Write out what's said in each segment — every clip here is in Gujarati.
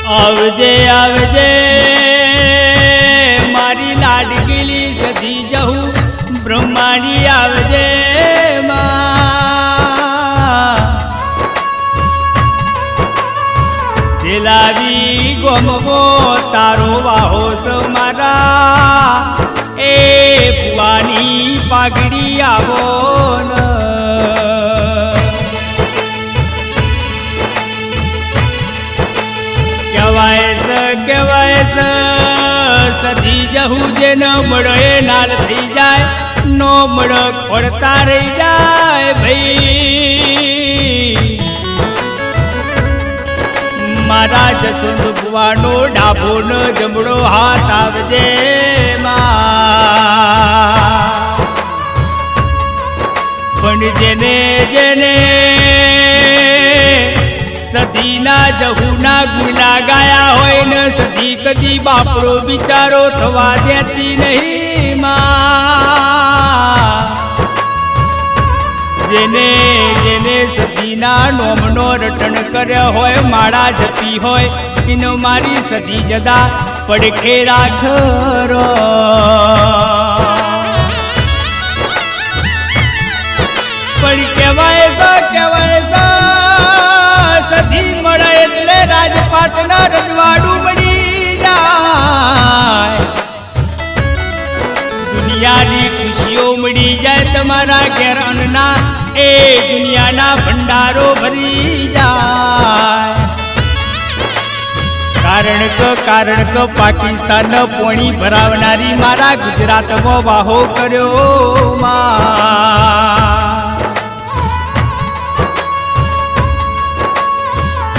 आवजे आवजे मारी लाडकीली सधी जहू ब्रह्माणी आवजे सेलावी गोमगो तारो वाहो समारा ए पुआनी पागड़ी आवो न કહેવાય સધી જહુ જે ન મળે નાલ થઈ જાય નો મળે ખોડતા રહી જાય ભાઈ મારા જસવંત ભુવાનો ડાભો ન જમણો હાથ આવજે પણ જેને જેને સધીના જહુના ગુના ગાયા હોય ને સધી કદી બાપડો બિચારો થવા દેતી નહીં જેને જેને સધીના નોમનો રટણ કર્યો હોય માળા જતી હોય એનો મારી સધી જદા પડખે રાખરો પણ કહેવાય સધી મળે એટલે રાજપાટના રજવાડું બની જાય દુનિયાની ખુશીઓ મળી જાય તમારા ઘેર અન્નના એ દુનિયાના ભંડારો ભરી જાય કારણ કે પાકિસ્તાન પોણી ભરાવનારી મારા ગુજરાતમાં વાહો કર્યો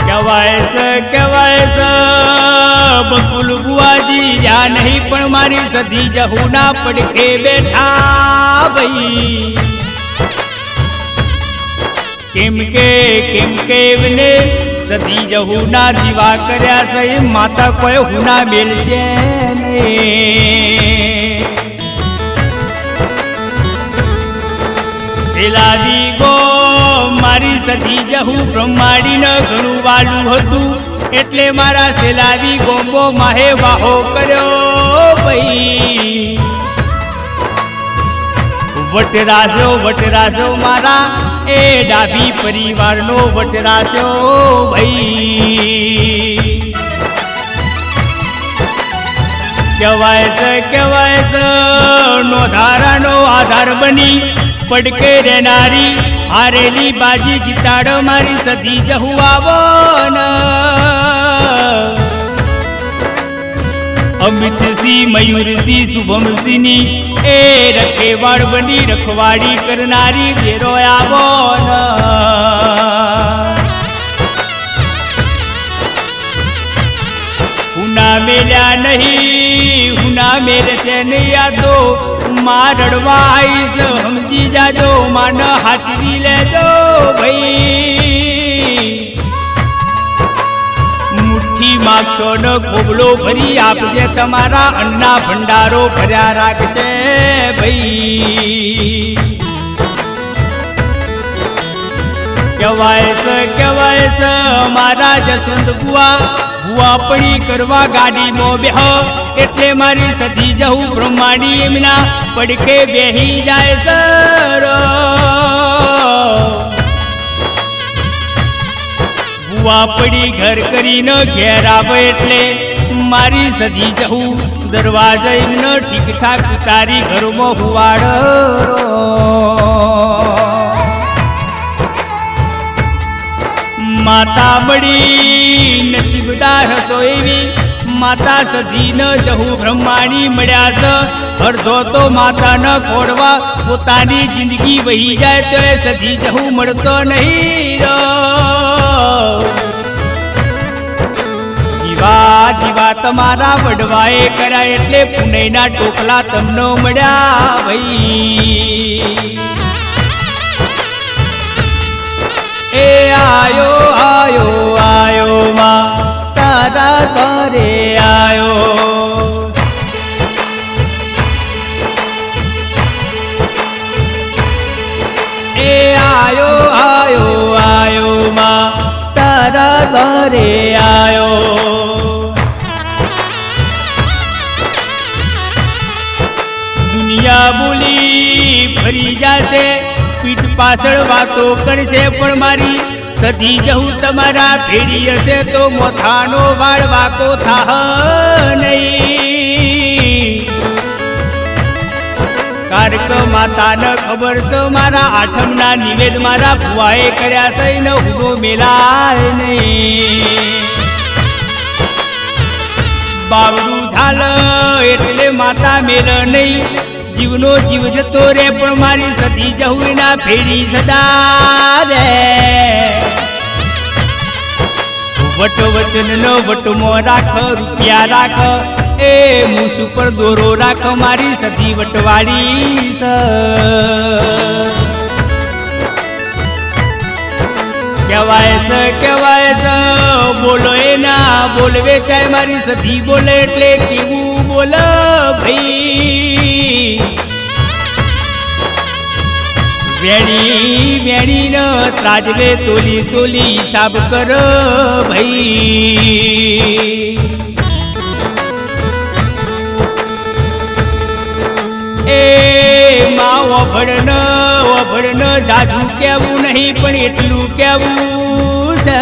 કહેવાય બકુલ બુઆજી જ્યાં નહીં પણ મારી સધી જહુના પડખે બેઠા ભાઈ કેમ કે એમને સધી જહુના દીવા કર્યા છે માતા કોઈ હુના મેલશે સેલાવી ગો મારી સધી જહુ બ્રહ્માડી ન ઘણું વાલું હતું એટલે મારા સેલાવી ગોંબો માહે વાહો કર્યો ભાઈ વટરાશો મારા એ ડાભી પરિવારનો વટરાશો ભાઈ કહેવાય નો ધારાનો આધાર બની પડકે રહેનારી હારેલી બાજી જીતાડો મારી સધી જહુ આવો અમિતસિંહ મયુરસિંહ શુભમસિંહની એ રખેવાળ બની રખવાડી કરનારી ઘેરો આવો હુના મેલ્યા નહીં હુના મેલશે નહીં યાદો માં રડવા આવીશ સમજી જાજો માન હાચવી લેજો ભાઈ મુઠ્ઠી માગશો ન ખોબલો ભરી આપશે તમારા અન્ના ભંડારો ભર્યા રાખશે ભાઈ કહેવાય મારા જસવંત ભુવાપણી કરવા ગાડીમાં બેહ એટલે મારી સધી જહુ બ્રહ્માડી એમના પડકે બેહી જાય સર ભુવાપણી ઘર કરીને ઘેર આવે એટલે મારી સધી જહુ દરવાજા એમને ઠીક ઠાક ઉતારી ઘરમાં હુવાડ માતા બડી નસીબદાર હતો એવી માતા સધી ન જહુ બ્રહ્માણી મળ્યા છે અડધો તો માતા ન ખોડવા પોતાની જિંદગી વહી જાય તો એ સધી જહુ મળતો નહીં દીવા તમારા વડવાએ કર્યા એટલે પુણેના ટોકલા તમને મળ્યા ભાઈ એ આયો માં તારા ઘરે આયો એ આયો માં તારા ઘરે આયો બોલી ફરી જાશે, પીઠ પાછળ વાતો કરશે, પણ મારી સધી જહું તમારા ભેડી હશે તો મોથાનો વાળ વાકો થાહ નહીં. કારક માતાને ખબર છે મારા આઠમના નિવેદ મારા ભુવાએ કર્યા છે ને હુંનો મેલાય નહીં. બાવડું ઝાલ એટલે માતા મેલ નહીં, જીવનો જીવ જતો રે પણ મારી સતી જહુના ફેરી સદા રે. વટ વચન નો વટમો રાખ, રૂપિયા રાખ, એ મૂસ ઉપર દોરો રાખ, મારી સતી વટવાળી સ. કહેવાય છે બોલો એ ના બોલવે ચાય, મારી સધી બોલે એટલે કેવું બોલ ભાઈ. વેણી ન ત્રાજવે તોલી તોલી હિસાબ કર ભાઈ. એ માં ઓભળ ન જાજુ કેવું નહીં પણ એટલું કેવું છે.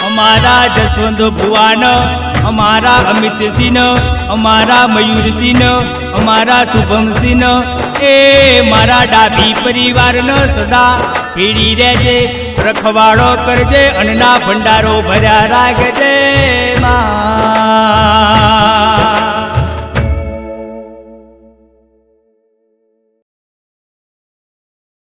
અમારા જસવંત ભુવાન, અમારા અમિતસિંહ, અમારા મયુરસિંહ, અમારા શુભમસિંહ, એ મારા ડાભી પરિવારનો સદા પીડી રહેજે, રખવાડો કરજે, અન્નના ભંડારો ભર્યા રાખજે માં.